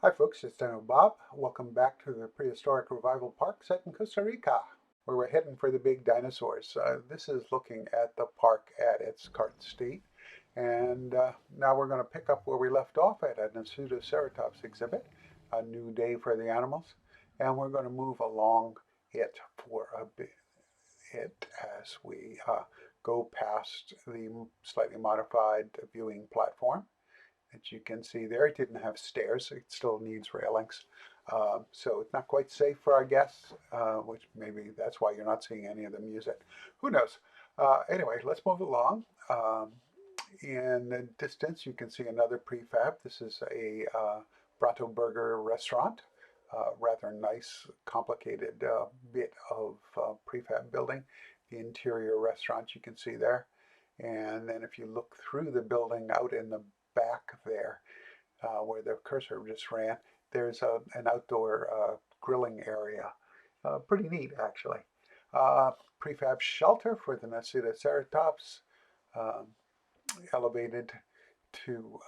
Hi folks, it's Dino Bob. Welcome back to the Prehistoric Revival Park set in Costa Rica, where we're heading for the big dinosaurs. This is looking at the park at its current state. And now we're going to pick up where we left off at a Nasutoceratops exhibit, a new day for the animals. And we're going to move along it for a bit as we go past the slightly modified viewing platform. As you can see there, it didn't have stairs. It still needs railings. So it's not quite safe for our guests, which maybe that's why you're not seeing any of the music. Who knows? Anyway, let's move along. In the distance, you can see another prefab. This is a Bratto Burger restaurant. Rather nice, complicated bit of prefab building. The interior restaurant you can see there. And then if you look through the building out in the back there, where the cursor just ran, there's an outdoor grilling area. Pretty neat, actually. Prefab shelter for the Nasutoceratops, um, elevated to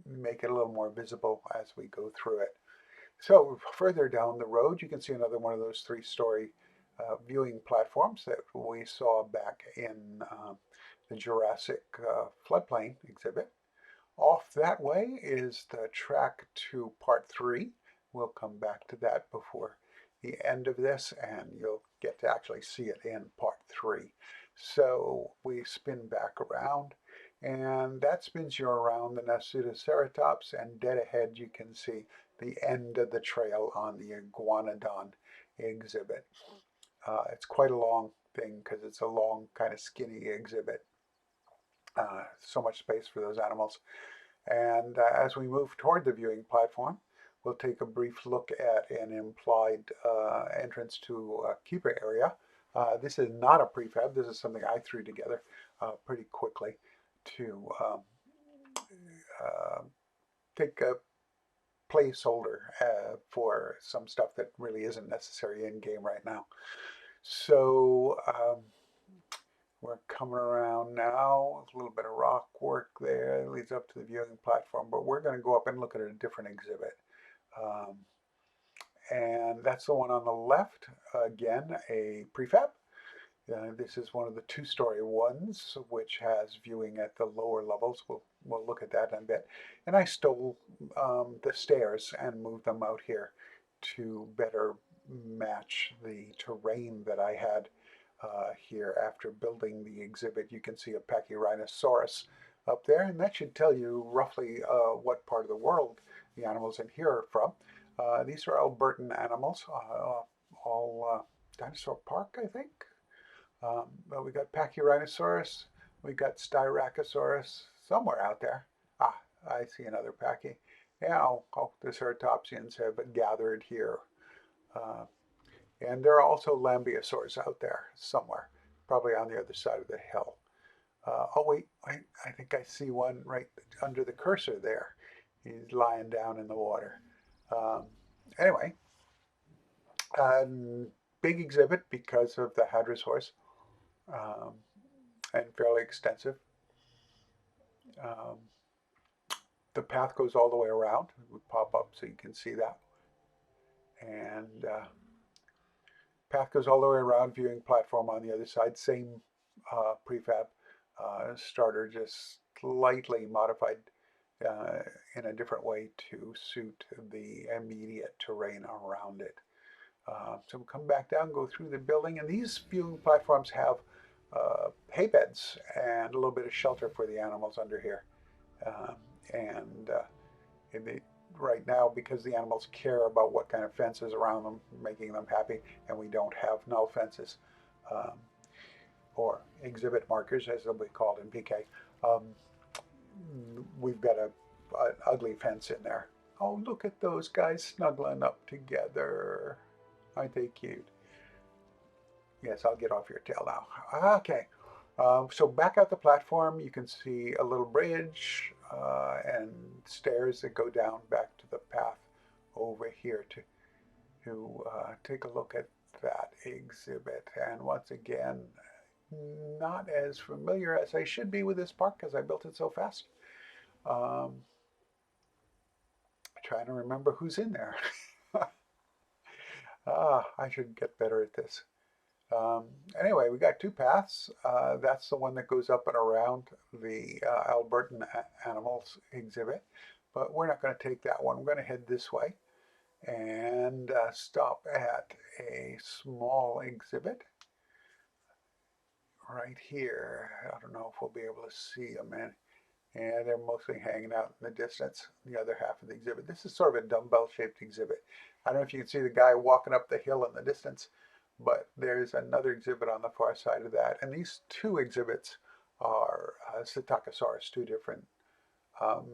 make it a little more visible as we go through it. So further down the road, you can see another one of those three-story viewing platforms that we saw back in the Jurassic floodplain exhibit. Off that way is the track to part 3. We'll come back to that before the end of this, and you'll get to actually see it in part 3. So we spin back around, and that spins you around the Nasutoceratops, and dead ahead you can see the end of the trail on the iguanodon exhibit. It's quite a long thing because it's a long, kind of skinny exhibit. So much space for those animals. And as we move toward the viewing platform, we'll take a brief look at an implied entrance to a keeper area. This is not a prefab. This is something I threw together pretty quickly to take a placeholder for some stuff that really isn't necessary in game right now. So we're coming around now. A little bit of rock work there. It leads up to the viewing platform, but we're going to go up and look at a different exhibit. And that's the one on the left. Again, a prefab. This is one of the two-story ones, which has viewing at the lower levels. We'll look at that in a bit. And I stole the stairs and moved them out here to better match the terrain that I had here after building the exhibit. You can see a Pachyrhinosaurus up there, and that should tell you roughly what part of the world the animals in here are from. These are Albertan animals, all Dinosaur Park, I think. But we got Pachyrhinosaurus, we got Styracosaurus somewhere out there. Ah, I see another Pachy. Now, the Ceratopsians have gathered here. And there are also Lambeosaurs out there somewhere, probably on the other side of the hill. Oh wait, I think I see one right under the cursor there. He's lying down in the water. Anyway, big exhibit because of the hadrosaurs, and fairly extensive. The path goes all the way around. It would pop up so you can see that. And path goes all the way around, viewing platform on the other side. Same prefab starter, just slightly modified in a different way to suit the immediate terrain around it. So we'll come back down, go through the building, and these viewing platforms have hay beds and a little bit of shelter for the animals under here. Right now, because the animals care about what kind of fence is around them, making them happy, and we don't have null fences or exhibit markers, as they'll be called in PK, we've got an ugly fence in there. Oh, look at those guys snuggling up together. Aren't they cute? Yes, I'll get off your tail now. Okay. So back at the platform, you can see a little bridge and stairs that go down back to the path over here to take a look at that exhibit. And once again, not as familiar as I should be with this park because I built it so fast. Trying to remember who's in there. I should get better at this. Um, anyway, we got two paths. That's the one that goes up and around the Albertan animals exhibit, but we're not going to take that one. We're going to head this way and stop at a small exhibit right here. I don't know if we'll be able to see them, and they're mostly hanging out in the distance, the other half of the exhibit. This is sort of a dumbbell-shaped exhibit. I don't know if you can see the guy walking up the hill in the distance, but there's another exhibit on the far side of that. And these two exhibits are Psittacosaurus, two different um,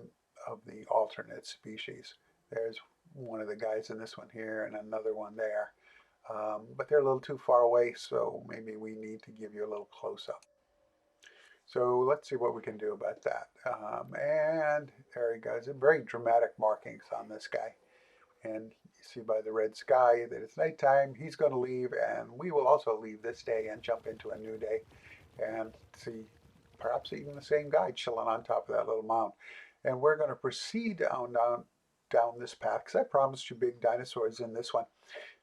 of the alternate species. There's one of the guys in this one here and another one there. But they're a little too far away, so maybe we need to give you a little close-up. So let's see what we can do about that. And there he goes. Very dramatic markings on this guy. And you see by the red sky that it's nighttime. He's going to leave, and we will also leave this day and jump into a new day and see perhaps even the same guy chilling on top of that little mound. And we're going to proceed down this path because I promised you big dinosaurs in this one.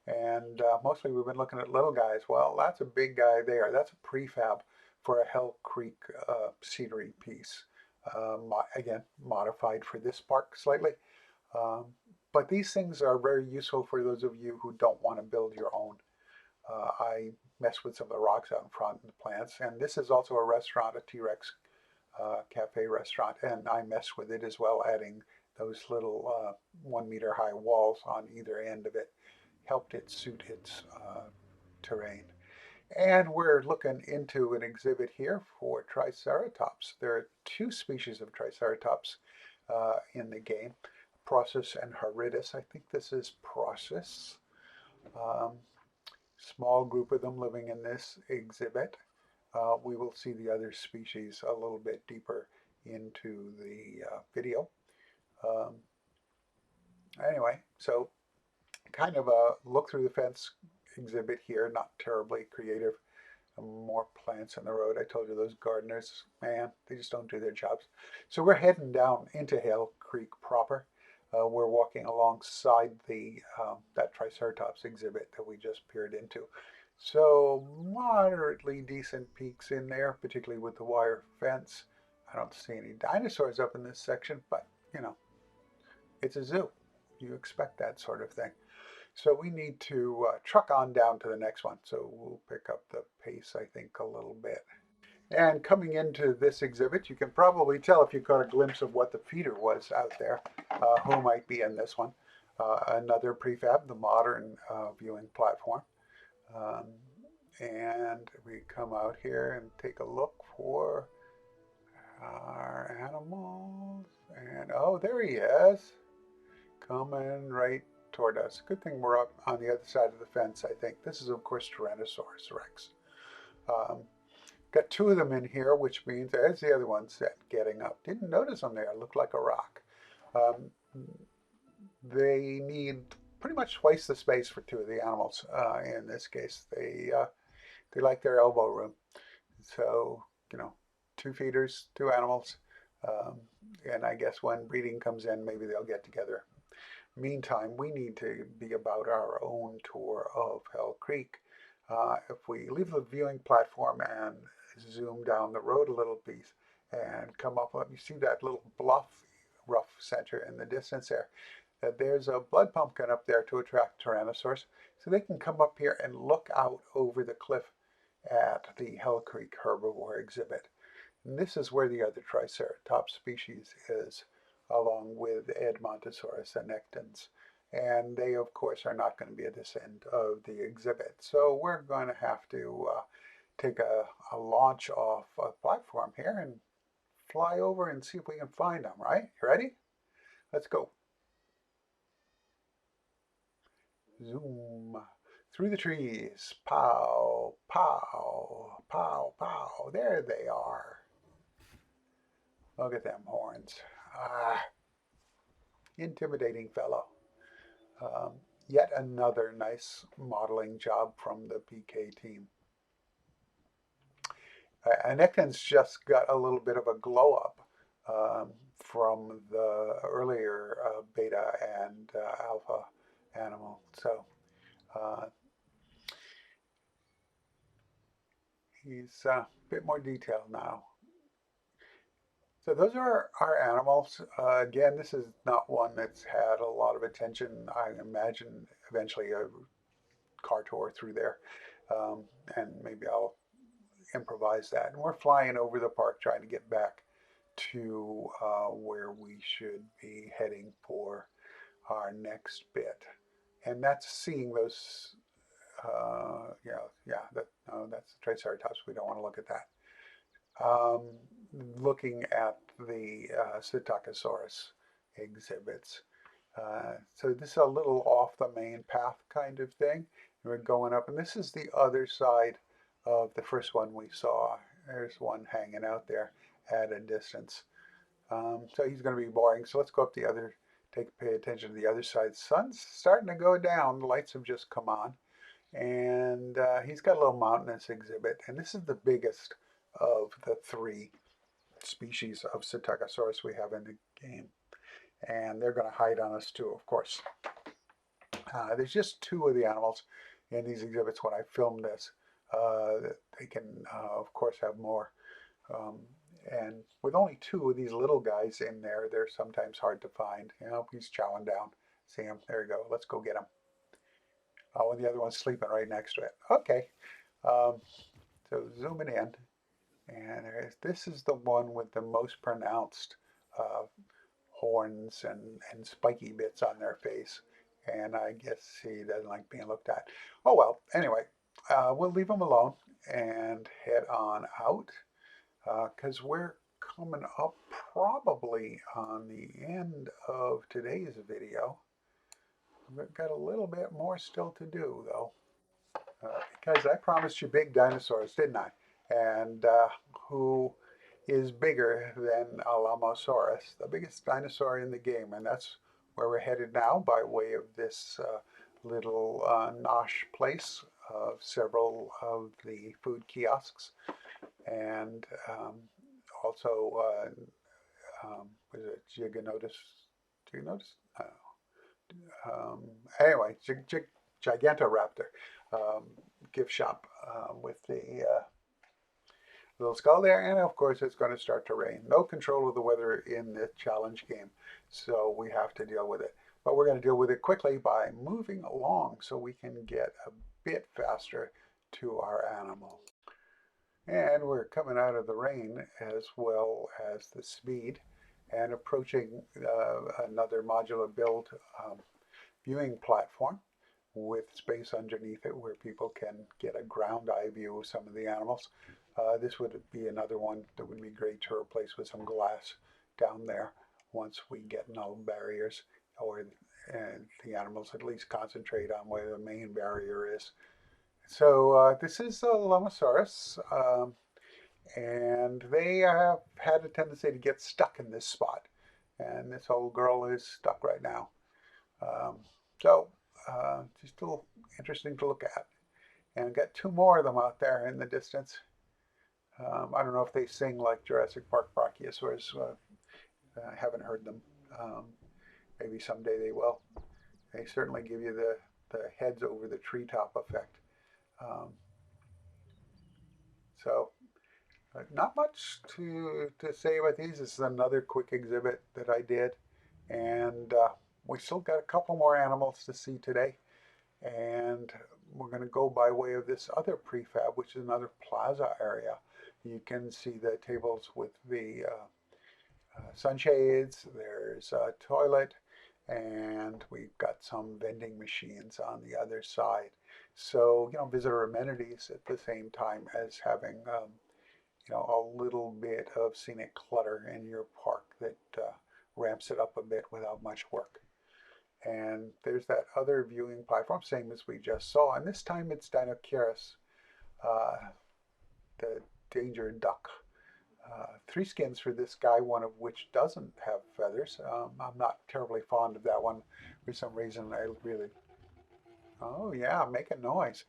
And mostly we've been looking at little guys. Well, that's a big guy there. That's a prefab for a Hell Creek scenery piece. Again, modified for this park slightly. But these things are very useful for those of you who don't want to build your own. I mess with some of the rocks out in front and the plants. And this is also a restaurant, a T-Rex cafe restaurant. And I mess with it as well, adding those little 1 meter high walls on either end of it. Helped it suit its terrain. And we're looking into an exhibit here for Triceratops. There are two species of Triceratops in the game, Process and Horridus. I think this is Process. Small group of them living in this exhibit. We will see the other species a little bit deeper into the video. Anyway, so kind of a look through the fence exhibit here, not terribly creative. More plants in the road. I told you those gardeners, man, they just don't do their jobs. So we're heading down into Hell Creek proper. We're walking alongside the that Triceratops exhibit that we just peered into. So moderately decent peaks in there, particularly with the wire fence. I don't see any dinosaurs up in this section, but you know, it's a zoo. You expect that sort of thing. So we need to truck on down to the next one. So we'll pick up the pace, I think, a little bit. And coming into this exhibit, you can probably tell if you got a glimpse of what the feeder was out there, who might be in this one. Another prefab, the modern viewing platform. And we come out here and take a look for our animals. And oh, there he is, coming right toward us. Good thing we're up on the other side of the fence, I think. This is, of course, Tyrannosaurus Rex. Got two of them in here, which means there's the other one set getting up. Didn't notice them there. Looked like a rock. They need pretty much twice the space for two of the animals. In this case, they like their elbow room. So, you know, two feeders, two animals. And I guess when breeding comes in, maybe they'll get together. Meantime, we need to be about our own tour of Hell Creek. If we leave the viewing platform and zoom down the road a little piece and come up, you see that little bluff, rough center in the distance there. There's a blood pumpkin up there to attract tyrannosaurs, so they can come up here and look out over the cliff at the Hell Creek herbivore exhibit. And this is where the other Triceratops species is, along with Edmontosaurus annectens. And they, of course, are not going to be at this end of the exhibit. So we're going to have to take a launch off a platform here and fly over and see if we can find them, right? You ready? Let's go. Zoom. Through the trees. Pow, pow, pow, pow. There they are. Look at them horns. Intimidating fellow. Yet another nice modeling job from the PK team. Annectens just got a little bit of a glow up from the earlier beta and alpha animal. So he's a bit more detailed now. So those are our animals. Again, this is not one that's had a lot of attention. I imagine eventually a car tour through there, and maybe I'll improvise that. And we're flying over the park trying to get back to where we should be heading for our next bit. And that's seeing those, no, that's the Triceratops. We don't want to look at that. Um, Looking at the Psittacosaurus exhibits. So this is a little off the main path kind of thing. We're going up, and this is the other side of the first one we saw. There's one hanging out there at a distance. So he's going to be boring. So let's go up the other, pay attention to the other side. The sun's starting to go down. The lights have just come on. And he's got a little mountainous exhibit. And this is the biggest of the three species of Psittacosaurus we have in the game. And they're going to hide on us too, of course. There's just two of the animals in these exhibits when I filmed this. They can, of course, have more. And with only two of these little guys in there, they're sometimes hard to find. You know, he's chowing down. See him? There you go. Let's go get him. Oh, and the other one's sleeping right next to it. Okay. So zooming in. And this is the one with the most pronounced horns and spiky bits on their face. And I guess he doesn't like being looked at. Oh well, anyway, we'll leave him alone and head on out because we're coming up probably on the end of today's video. We've got a little bit more still to do though, because I promised you big dinosaurs, didn't I? And who is bigger than Alamosaurus, the biggest dinosaur in the game, and that's where we're headed now by way of this little nosh place of several of the food kiosks, and also was it Giganotus? Giganotus? Anyway, Gigantoraptor gift shop with the little skull there, and of course it's going to start to rain. No control of the weather in the challenge game, so we have to deal with it. But we're going to deal with it quickly by moving along so we can get a bit faster to our animal. And we're coming out of the rain as well as the speed and approaching another modular build viewing platform with space underneath it where people can get a ground eye view of some of the animals. This would be another one that would be great to replace with some glass down there once we get no barriers, or the animals at least concentrate on where the main barrier is. So this is a Lomosaurus, and they have had a tendency to get stuck in this spot, and this old girl is stuck right now. Just a little interesting to look at. And I've got two more of them out there in the distance. I don't know if they sing like Jurassic Park brachiosaurs. I haven't heard them. Maybe someday they will. They certainly give you the heads over the treetop effect. Not much to say about these. This is another quick exhibit that I did. And we still got a couple more animals to see today. And we're going to go by way of this other prefab, which is another plaza area. You can see the tables with the sunshades. There's a toilet, and we've got some vending machines on the other side. So, you know, visitor amenities at the same time as having, you know, a little bit of scenic clutter in your park that ramps it up a bit without much work. And there's that other viewing platform, same as we just saw. And this time it's Dinoceras, the danger duck. Three skins for this guy, one of which doesn't have feathers. I'm not terribly fond of that one. For some reason, I really... Oh, yeah, make a noise.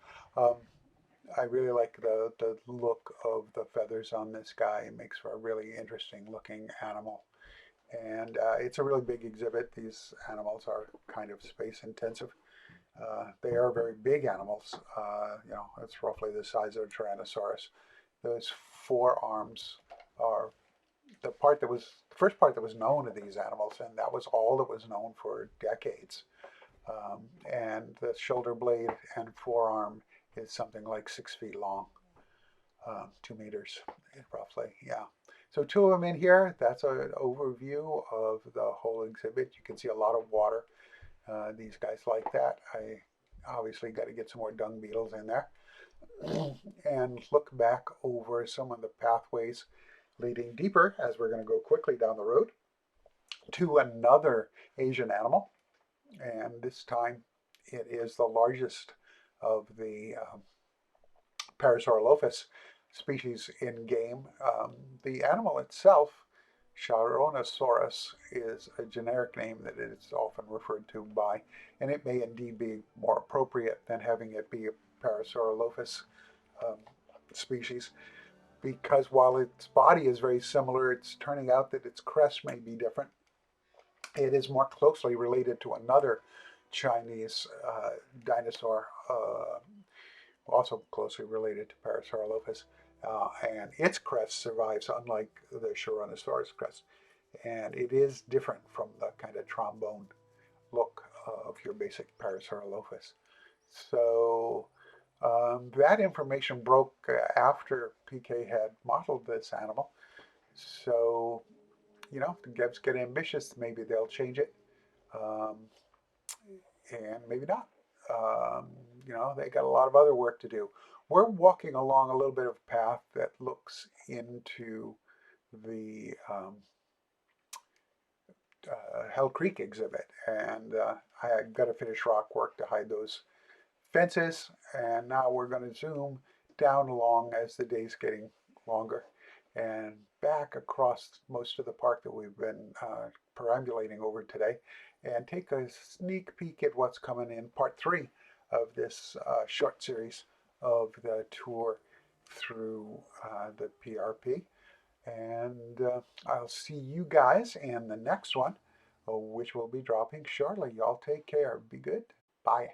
I really like the look of the feathers on this guy. It makes for a really interesting looking animal. And it's a really big exhibit. These animals are kind of space intensive. They are very big animals. It's roughly the size of a Tyrannosaurus. Those forearms are the first part that was known of these animals, and that was all that was known for decades. And the shoulder blade and forearm is something like 6 feet long, 2 meters roughly. Yeah. So two of them in here. That's an overview of the whole exhibit. You can see a lot of water. These guys like that. I obviously got to get some more dung beetles in there. And look back over some of the pathways leading deeper, as we're going to go quickly down the road, to another Asian animal. And this time it is the largest of the Parasaurolophus species in game. The animal itself, Charonosaurus, is a generic name that it is often referred to by, and it may indeed be more appropriate than having it be a Parasaurolophus um, species, because while its body is very similar, it's turning out that its crest may be different. It is more closely related to another Chinese dinosaur, also closely related to Parasaurolophus, and its crest survives, unlike the Charonosaurus crest. And it is different from the kind of trombone look of your basic Parasaurolophus. So that information broke after PK had modeled this animal. So, if the Gebs get ambitious, maybe they'll change it, um, and maybe not. Um, they got a lot of other work to do. We're walking along a little bit of a path that looks into the Hell Creek exhibit, and I got to finish rock work to hide those fences, and now we're going to zoom down along as the day's getting longer and back across most of the park that we've been perambulating over today, and take a sneak peek at what's coming in part 3 of this short series of the tour through the PRP. And I'll see you guys in the next one, which will be dropping shortly. Y'all take care. Be good. Bye.